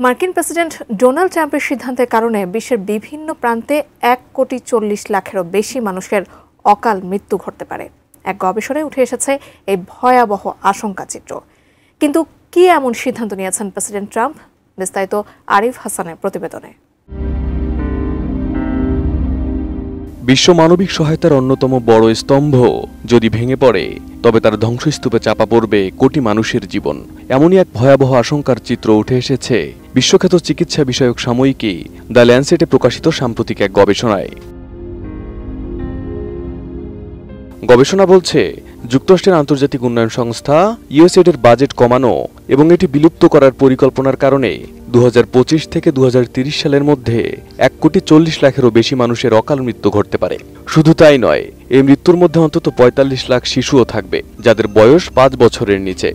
মার্কিন president Donald ট্রাম্পের সিদ্ধান্তের কারণে বিশ্বের বিভিন্ন প্রান্তে 1,40,00,000-এরও বেশি মানুষের অকাল মৃত্যু ঘটতে পারে। এক গবেষণায় উঠে এসেছে এই ভয়াবহ আশঙ্কা চিত্র। কিন্তু কি এমন সিদ্ধান্ত নিয়েছেন প্রেসিডেন্ট ট্রাম্প? বিস্তারিত আরিফ হাসানের প্রতিবেদনে। বিশ্ব মানবিক সহায়তার অন্যতম বড় স্তম্ভ যদি ভেঙে পড়ে, তবে তার ধ্বংসস্তূপে চাপা পড়বে কোটি মানুষের জীবন। এমনই এক ভয়াবহ আশঙ্কার চিত্র উঠে এসেছে বিশ্বখ্যাত চিকিৎসা বিষয়ক সাময়িকী দ্য ল্যান্সেটে প্রকাশিত সাম্প্রতিক এক গবেষণায়। গবেষণা বলছে, যুক্তরাষ্ট্রের আন্তর্জাতিক উন্নয়ন সংস্থা ইউএসএইডের বাজেট কমানো এবং এটি বিলুপ্ত করার পরিকল্পনার কারণে 2025 থেকে 2030 সালের মধ্যে 1,40,00,000-এরও বেশি মানুষের অকাল মৃত্যু ঘটতে পারে। শুধু তাই নয়, এই মৃত্যুর মধ্যে অন্তত 45 লাখ শিশুও থাকবে, যাদের বয়স 5 বছরের নিচে।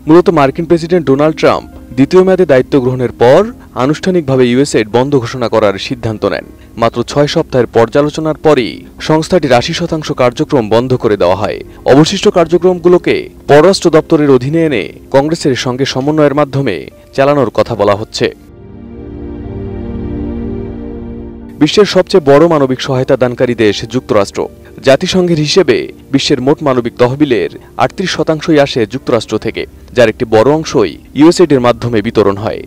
মূলত মার্কিন প্রেসিডেন্ট ডোনাল্ড ট্রাম্প দ্বিতীয় মেয়াদে দায়িত্ব গ্রহণের পর আনুষ্ঠানিকভাবে ইউএসএইড বন্ধ ঘোষণা করার সিদ্ধান্ত নেন। মাত্র 6 সপ্তাহের পর্যালোচনার পরই সংস্থাটির 80% কার্যক্রম বন্ধ করে দেওয়া হয়। অবশিষ্ট কার্যক্রমগুলোকে পররাষ্ট্র দপ্তরের অধীনে এনে কংগ্রেসের সঙ্গে সমন্বয়ের মাধ্যমে চালানোর কথা বলা হচ্ছে। বিশ্বের সবচেয়ে বড় মানবিক সহায়তা দানকারী দেশ যুক্তরাষ্ট্র। জাতিসংঘের হিসেবে বিশ্বের মোট মানবিক তহবিলের 38% আসে যুক্তরাষ্ট্র থেকে, যার একটি বড় অংশই ইউএসএইডের মাধ্যমে বিতরণ হয়।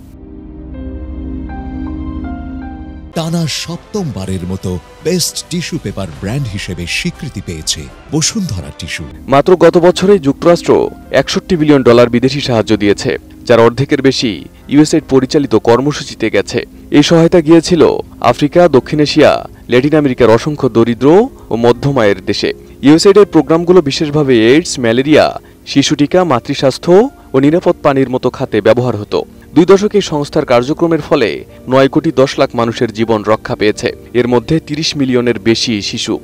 টানা সপ্তমবারের মতো বেস্ট টিস্যু পেপার ব্র্যান্ড হিসেবে স্বীকৃতি পেয়েছে বসুন্ধরা টিস্যু। মাত্র গত বছরেই যুক্তরাষ্ট্র $61 বিলিয়ন বিদেশি সাহায্য দিয়েছে, যার অর্ধেকের বেশি ইউএসএইড পরিচালিত কর্মসূচিতে গেছে। এই সহায়তা গিয়েছিল আফ্রিকা, দক্ষিণ এশিয়া, ল্যাটিন আমেরিকার অসংখ্য দরিদ্র ও মধ্যম আয়ের দেশে। ইউএসএইডের প্রোগ্রামগুলো বিশেষভাবে এইডস, ম্যালেরিয়া, শিশু টিকা, মাতৃস্বাস্থ্য ও নিরাপদ পানির মতো খাতে ব্যবহার হতো। 2 দশকে সংস্থার কার্যক্রমের ফলে 9,10,00,000 মানুষের জীবন রক্ষা পেয়েছে, এর মধ্যে 30 মিলিয়নের বেশি শিশু।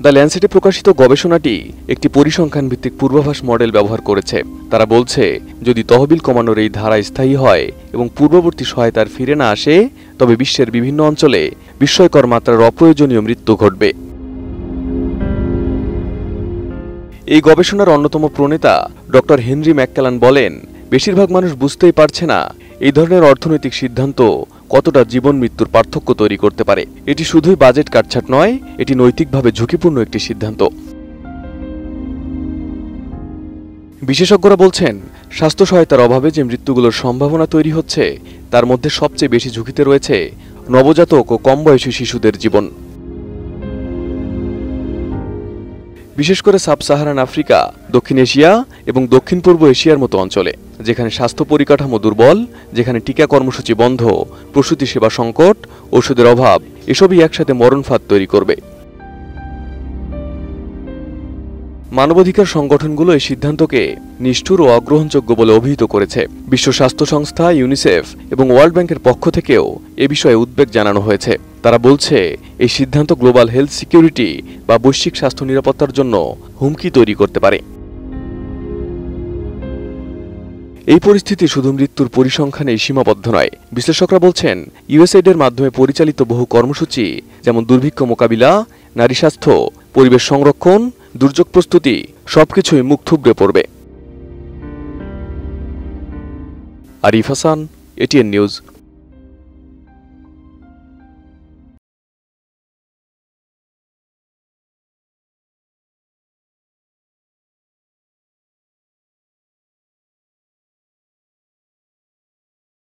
দ্য ল্যান্সেটে প্রকাশিত গবেষণাটি একটি পরিসংখ্যান ভিত্তিক পূর্বাভাস মডেল ব্যবহার করেছে। তারা বলছে, যদি তহবিল কমানোর এই ধারা স্থায়ী হয় এবং পূর্ববর্তী সহায়তার ফিরে না আসে, তবে বিশ্বের বিভিন্ন অঞ্চলে বিস্ময়কর মাত্রার অপ্রয়োজনীয় মৃত্যু ঘটবে। এই গবেষণার অন্যতম প্রণেতা ডক্টর হেনরি ম্যাককেলান বলেন, বেশিরভাগ মানুষ বুঝতেই পারছে না এই ধরনের অর্থনৈতিক সিদ্ধান্ত কতটা জীবন মৃত্যুর পার্থক্য তৈরি করতে পারে। এটি শুধুই বাজেট কাটছাট নয়, এটি নৈতিকভাবে ঝুঁকিপূর্ণ একটি সিদ্ধান্ত। বিশেষজ্ঞরা বলছেন, স্বাস্থ্য সহায়তার অভাবে যে মৃত্যুগুলোর সম্ভাবনা তৈরি হচ্ছে, তার মধ্যে সবচেয়ে বেশি ঝুঁকিতে রয়েছে নবজাতক ও কম বয়সী শিশুদের জীবন। বিশেষ করে সাব সাহারান আফ্রিকা, দক্ষিণ এশিয়া এবং দক্ষিণ পূর্ব এশিয়ার মতো অঞ্চলে, যেখানে স্বাস্থ্য পরিকাঠামো দুর্বল, যেখানে টিকা কর্মসূচি বন্ধ, প্রসূতি সেবা সংকট, ওষুধের অভাব, এসবই একসাথে মরণফাঁদ তৈরি করবে। মানবাধিকার সংগঠনগুলো এই সিদ্ধান্তকে নিষ্ঠুর ও অগ্রহণযোগ্য বলে অভিহিত করেছে। বিশ্ব স্বাস্থ্য সংস্থা, ইউনিসেফ এবং ওয়ার্ল্ড ব্যাংকের পক্ষ থেকেও এ বিষয়ে উদ্বেগ জানানো হয়েছে। তারা বলছে, এই সিদ্ধান্ত গ্লোবাল হেলথ সিকিউরিটি বা বৈশ্বিক স্বাস্থ্য নিরাপত্তার জন্য হুমকি তৈরি করতে পারে। এই পরিস্থিতি শুধু মৃত্যুর পরিসংখ্যানেই সীমাবদ্ধ নয়। বিশ্লেষকরা বলছেন, ইউএসএইডের মাধ্যমে পরিচালিত বহু কর্মসূচি, যেমন দুর্ভিক্ষ মোকাবিলা, নারী স্বাস্থ্য, পরিবেশ সংরক্ষণ, দুর্যোগ প্রস্তুতি, সবকিছুই মুখ থুবড়ে পড়বে। Arif Hasan, ATN news.